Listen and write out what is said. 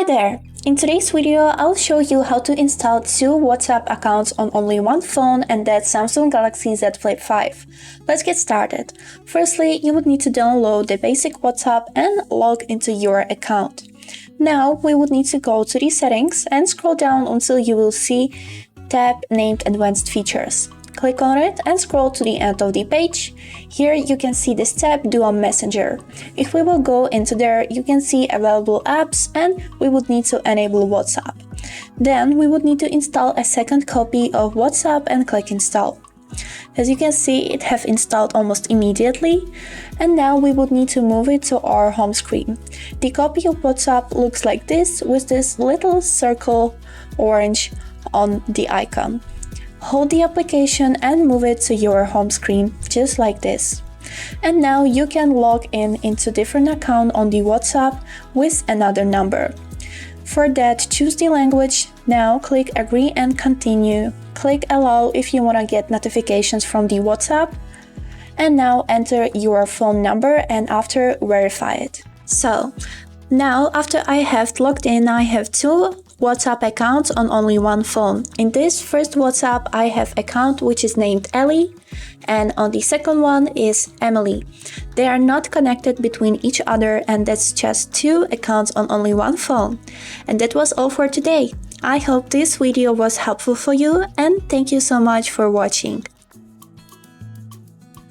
Hi there! In today's video, I'll show you how to install two WhatsApp accounts on only one phone, and that's Samsung Galaxy Z Flip 5. Let's get started. Firstly, you would need to download the basic WhatsApp and log into your account. Now, we would need to go to the settings and scroll down until you will see tab named Advanced Features. Click on it and scroll to the end of the page. Here you can see this tab Dual Messenger. If we will go into there, you can see available apps and we would need to enable WhatsApp. Then we would need to install a second copy of WhatsApp and click install. As you can see, it have installed almost immediately, and now we would need to move it to our home screen. The copy of WhatsApp looks like this with this little circle orange on the icon. Hold the application and move it to your home screen, just like this. And now you can log into different account on the WhatsApp with another number. For that, choose the language. Now click agree and continue. Click allow if you want to get notifications from the WhatsApp. And now enter your phone number and after verify it. So now after I have logged in, I have two WhatsApp accounts on only one phone. In this first WhatsApp, I have account which is named Ellie, and on the second one is Emily. They are not connected between each other, and that's just two accounts on only one phone. And that was all for today. I hope this video was helpful for you, and thank you so much for watching.